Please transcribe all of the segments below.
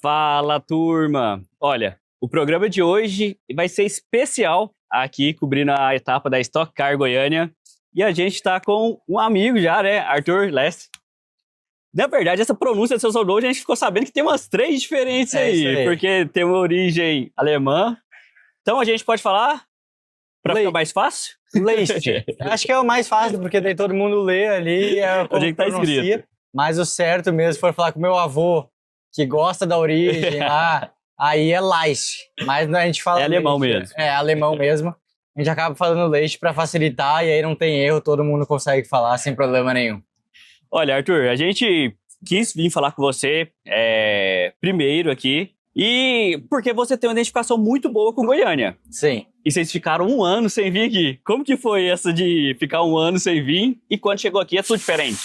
Fala, turma! Olha, o programa de hoje vai ser especial aqui, cobrindo a etapa da Stock Car Goiânia. E a gente está com um amigo já, né? Arthur Less. Na verdade, essa pronúncia do seu sobrenome, a gente ficou sabendo que tem umas 3 diferentes aí, porque tem uma origem alemã. Então a gente pode falar, para ficar mais fácil? Leite. Acho que é o mais fácil, porque daí todo mundo lê ali, onde é que tá escrito. Mas o certo mesmo, se for falar com meu avô, que gosta da origem lá, aí é Leite. Mas a gente fala... É alemão leite, mesmo. É alemão mesmo. A gente acaba falando leite para facilitar, e aí não tem erro, todo mundo consegue falar sem problema nenhum. Olha, Arthur, a gente quis vir falar com você primeiro aqui, e porque você tem uma identificação muito boa com Goiânia. Sim. E vocês ficaram 1 ano sem vir aqui. Como que foi essa de ficar 1 ano sem vir e quando chegou aqui é tudo diferente?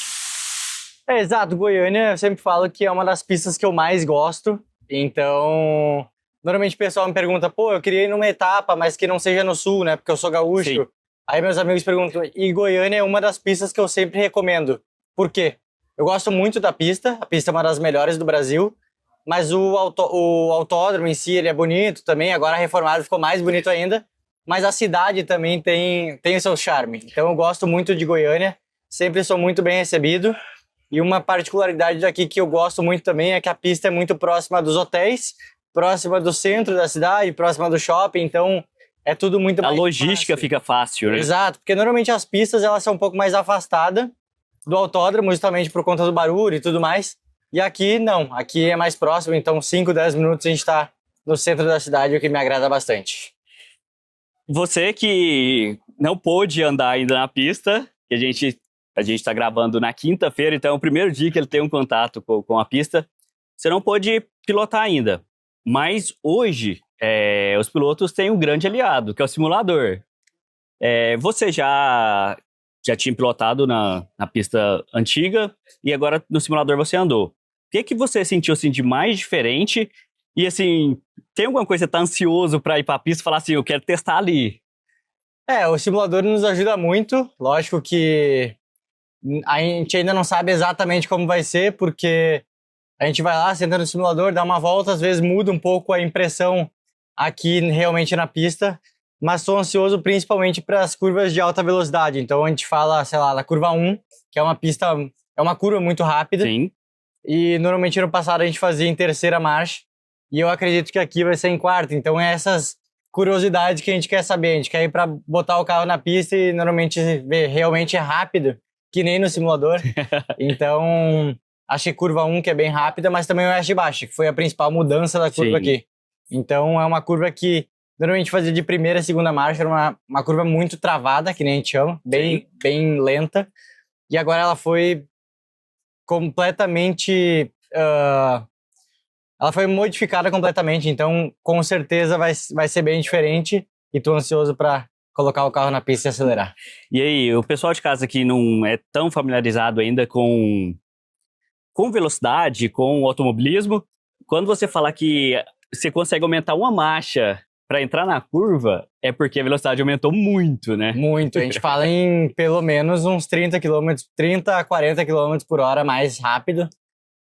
Exato, Goiânia eu sempre falo que é uma das pistas que eu mais gosto. Então, normalmente o pessoal me pergunta, pô, eu queria ir numa etapa, mas que não seja no sul, né? Porque eu sou gaúcho. Sim. Aí meus amigos perguntam, e Goiânia é uma das pistas que eu sempre recomendo. Por quê? Eu gosto muito da pista, a pista é uma das melhores do Brasil, mas o autódromo em si, ele é bonito também, agora reformado ficou mais bonito ainda, mas a cidade também tem o seu charme. Então eu gosto muito de Goiânia, sempre sou muito bem recebido, e uma particularidade daqui que eu gosto muito também é que a pista é muito próxima dos hotéis, próxima do centro da cidade, próxima do shopping, então é tudo muito mais fácil. A logística fica fácil, né? Exato, porque normalmente as pistas elas são um pouco mais afastadas do autódromo, justamente por conta do barulho e tudo mais. E aqui não, aqui é mais próximo, então 5, 10 minutos a gente está no centro da cidade, o que me agrada bastante. Você que não pôde andar ainda na pista, que a gente está gravando na quinta-feira, então é o primeiro dia que ele tem um contato com a pista, você não pôde pilotar ainda. Mas hoje, os pilotos têm um grande aliado, que é o simulador. Você já tinha pilotado na pista antiga e agora no simulador você andou. O que você sentiu assim, de mais diferente? E assim, tem alguma coisa que você tá ansioso para ir para a pista e falar assim, eu quero testar ali? O simulador nos ajuda muito. Lógico que a gente ainda não sabe exatamente como vai ser, porque a gente vai lá, senta no simulador, dá uma volta, às vezes muda um pouco a impressão aqui realmente na pista, mas estou ansioso principalmente para as curvas de alta velocidade. Então a gente fala, sei lá, da curva 1, que é uma pista, é uma curva muito rápida. Sim. E normalmente no passado a gente fazia em terceira marcha, e eu acredito que aqui vai ser em quarta. Então é essas curiosidades que a gente quer saber. A gente quer ir para botar o carro na pista e normalmente ver realmente rápido, que nem no simulador. Então, achei curva 1 que é bem rápida, mas também o Oeste Baixo, que foi a principal mudança da curva. Sim. Aqui. Então, é uma curva que normalmente fazia de primeira e segunda marcha, era uma curva muito travada, que nem a gente chama, bem lenta. E agora ela foi completamente... ela foi modificada completamente, então com certeza vai ser bem diferente e tô ansioso para colocar o carro na pista e acelerar. E aí, o pessoal de casa que não é tão familiarizado ainda com velocidade, com automobilismo, quando você falar que você consegue aumentar uma marcha para entrar na curva, é porque a velocidade aumentou muito, né? Muito, a gente fala em pelo menos uns 30 a 40 km por hora mais rápido.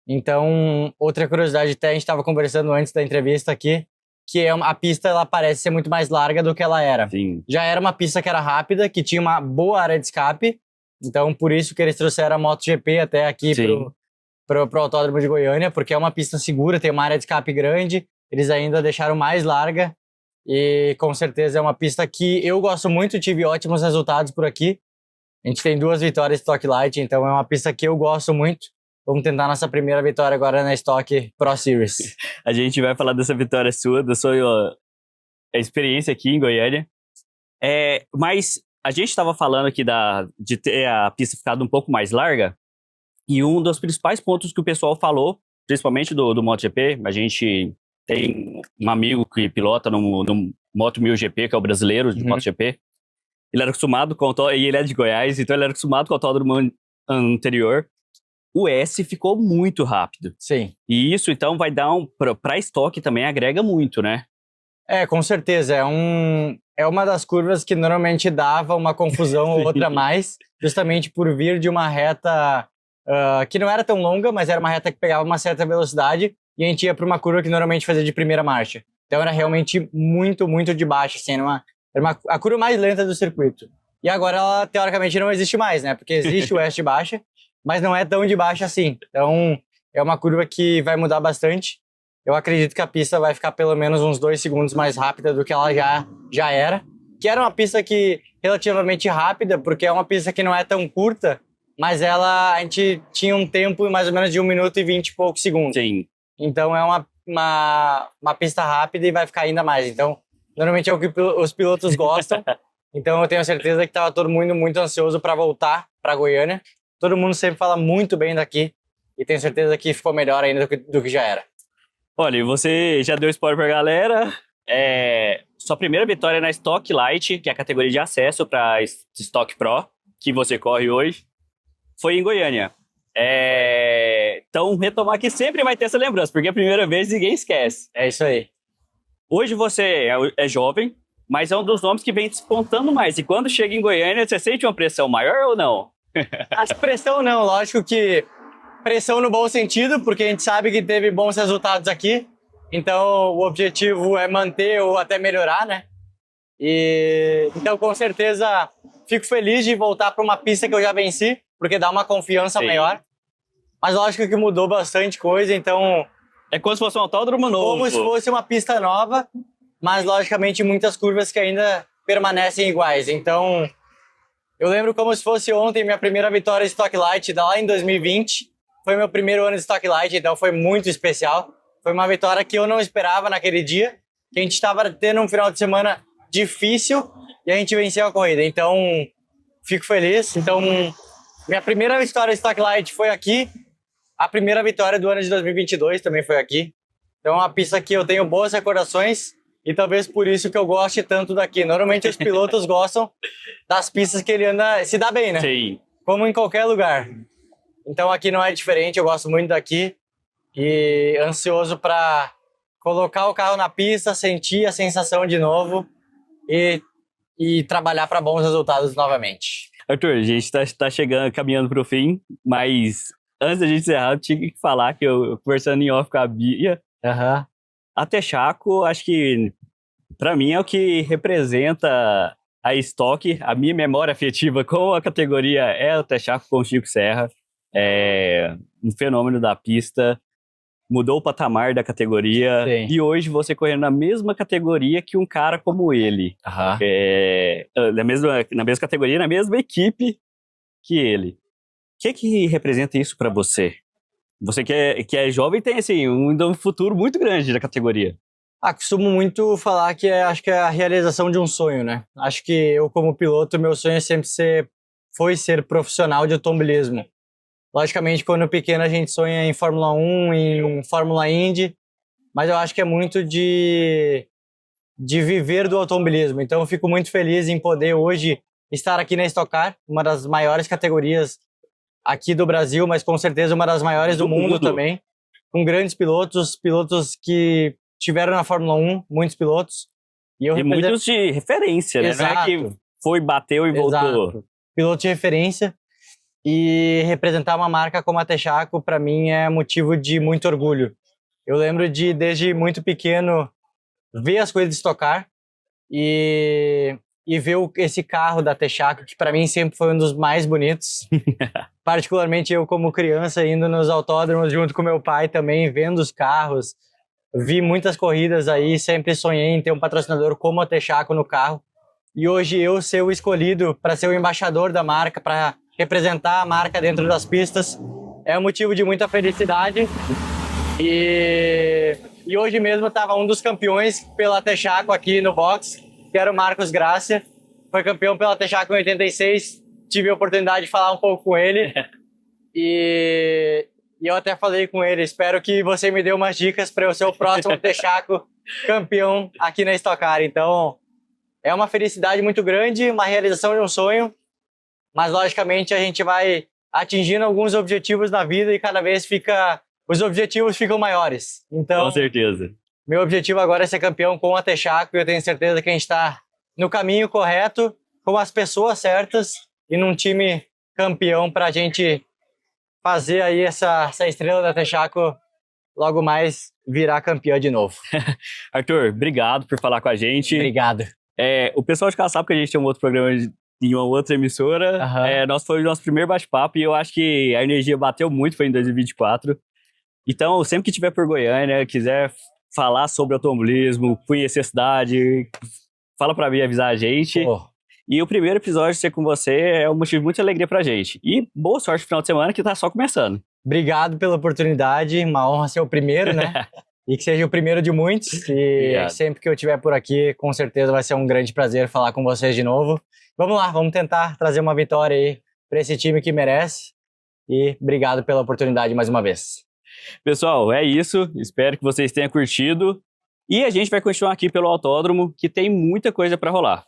Então, outra curiosidade, até a gente estava conversando antes da entrevista aqui, que a pista ela parece ser muito mais larga do que ela era. Sim. Já era uma pista que era rápida, que tinha uma boa área de escape, então por isso que eles trouxeram a MotoGP até aqui pro Autódromo de Goiânia, porque é uma pista segura, tem uma área de escape grande, eles ainda deixaram mais larga, e com certeza é uma pista que eu gosto muito, tive ótimos resultados por aqui. A gente tem 2 vitórias Stock Light, então é uma pista que eu gosto muito. Vamos tentar nossa primeira vitória agora na Stock Pro Series. A gente vai falar dessa vitória sua, da sua experiência aqui em Goiânia. Mas a gente estava falando aqui de ter a pista ficado um pouco mais larga, e um dos principais pontos que o pessoal falou, principalmente do MotoGP, a gente tem um amigo que pilota no Moto 1000 GP, que é o brasileiro de MotoGP. Ele era acostumado e ele é de Goiás, então ele era acostumado com o autódromo anterior. O S ficou muito rápido. Sim. E isso, então, vai dar pra estoque também agrega muito, né? Com certeza. É uma das curvas que normalmente dava uma confusão ou outra a mais, justamente por vir de uma reta que não era tão longa, mas era uma reta que pegava uma certa velocidade. e a gente ia para uma curva que normalmente fazia de primeira marcha. Então era realmente muito, muito de baixo, assim, a curva mais lenta do circuito. E agora ela, teoricamente, não existe mais, né? Porque existe o S de baixa, mas não é tão de baixa assim. Então é uma curva que vai mudar bastante. Eu acredito que a pista vai ficar pelo menos uns 2 segundos mais rápida do que ela já era. Que era uma pista que relativamente rápida, porque é uma pista que não é tão curta, mas a gente tinha um tempo mais ou menos de 1 minuto e 20 e poucos segundos. Sim. Então é uma pista rápida e vai ficar ainda mais. Então, normalmente é o que os pilotos gostam. Então eu tenho certeza que estava todo mundo muito ansioso para voltar para Goiânia. Todo mundo sempre fala muito bem daqui e tenho certeza que ficou melhor ainda do que já era. Olha, e você já deu spoiler pra galera. Sua primeira vitória na Stock Light, que é a categoria de acesso para Stock Pro, que você corre hoje, foi em Goiânia. Então, retomar que sempre vai ter essa lembrança, porque a primeira vez ninguém esquece. É isso aí. Hoje você é jovem, mas é um dos nomes que vem despontando mais. E quando chega em Goiânia, você sente uma pressão maior ou não? A pressão não, lógico que pressão no bom sentido, porque a gente sabe que teve bons resultados aqui. Então, o objetivo é manter ou até melhorar, né? Então, com certeza, fico feliz de voltar para uma pista que eu já venci, porque dá uma confiança maior. Mas lógico que mudou bastante coisa, então... É como se fosse um autódromo novo. Como se fosse uma pista nova, mas logicamente muitas curvas que ainda permanecem iguais. Então, eu lembro como se fosse ontem minha primeira vitória em Stock Light, lá em 2020. Foi meu primeiro ano de Stock Light, então foi muito especial. Foi uma vitória que eu não esperava naquele dia, que a gente estava tendo um final de semana difícil e a gente venceu a corrida. Então, fico feliz. Então, minha primeira vitória em Stock Light foi aqui. A primeira vitória do ano de 2022 também foi aqui. Então, é uma pista que eu tenho boas recordações e talvez por isso que eu goste tanto daqui. Normalmente, os pilotos gostam das pistas que ele anda, se dá bem, né? Sim. Como em qualquer lugar. Então, aqui não é diferente, eu gosto muito daqui e ansioso para colocar o carro na pista, sentir a sensação de novo e trabalhar para bons resultados novamente. Arthur, a gente está chegando, caminhando para o fim, mas antes da gente encerrar, eu tinha que falar que eu conversando em off com a Bia, a Texaco, acho que para mim é o que representa a Stock, a minha memória afetiva com a categoria é o Texaco com o Chico Serra, é um fenômeno da pista, mudou o patamar da categoria. Sim. E hoje você correndo na mesma categoria que um cara como ele. Na mesma categoria, na mesma equipe que ele. O que representa isso para você? Você que é jovem tem assim, um futuro muito grande da categoria. Costumo muito falar que acho que é a realização de um sonho, né? Acho que eu, como piloto, meu sonho sempre foi ser profissional de automobilismo. Logicamente, quando pequeno, a gente sonha em Fórmula 1, em Fórmula Indy, mas eu acho que é muito de viver do automobilismo. Então, eu fico muito feliz em poder hoje estar aqui na Stock Car, uma das maiores categorias aqui do Brasil, mas com certeza uma das maiores do mundo também, com grandes pilotos que tiveram na Fórmula 1, muitos pilotos. E muitos de referência, né? Exato. Não é que foi, bateu e voltou. Exato. Piloto de referência. E representar uma marca como a Texaco, para mim, é motivo de muito orgulho. Eu lembro de, desde muito pequeno, ver as coisas de Stock Car e ver esse carro da Texaco, que para mim sempre foi um dos mais bonitos. Particularmente eu, como criança, indo nos autódromos junto com meu pai também, vendo os carros. Vi muitas corridas aí, sempre sonhei em ter um patrocinador como a Texaco no carro. E hoje eu ser o escolhido para ser o embaixador da marca, para representar a marca dentro das pistas, é um motivo de muita felicidade. E hoje mesmo estava um dos campeões pela Texaco aqui no box, que era o Marcos Gracia. Foi campeão pela Texaco em 86. Tive a oportunidade de falar um pouco com ele. E eu até falei com ele, espero que você me dê umas dicas para eu ser o próximo Texaco campeão aqui na Stock Car. Então, é uma felicidade muito grande, uma realização de um sonho. Mas, logicamente, a gente vai atingindo alguns objetivos na vida e cada vez os objetivos ficam maiores. Então, com certeza. Meu objetivo agora é ser campeão com a Texaco e eu tenho certeza que a gente está no caminho correto, com as pessoas certas e num time campeão para a gente fazer aí essa estrela da Texaco logo mais virar campeã de novo. Arthur, obrigado por falar com a gente. Obrigado. O pessoal de casa sabe que a gente tem um outro programa em uma outra emissora. Foi o nosso primeiro bate-papo e eu acho que a energia bateu muito, foi em 2024. Então, sempre que tiver por Goiânia, quiser falar sobre automobilismo, conhecer a cidade, fala pra mim, avisar a gente. E o primeiro episódio ser com você é um motivo de muita alegria pra gente. E boa sorte no final de semana, que tá só começando. Obrigado pela oportunidade, uma honra ser o primeiro, né? E que seja o primeiro de muitos. E sempre que eu estiver por aqui, com certeza vai ser um grande prazer falar com vocês de novo. Vamos lá, vamos tentar trazer uma vitória aí para esse time que merece. E obrigado pela oportunidade mais uma vez. Pessoal, é isso. Espero que vocês tenham curtido. E a gente vai continuar aqui pelo autódromo, que tem muita coisa para rolar.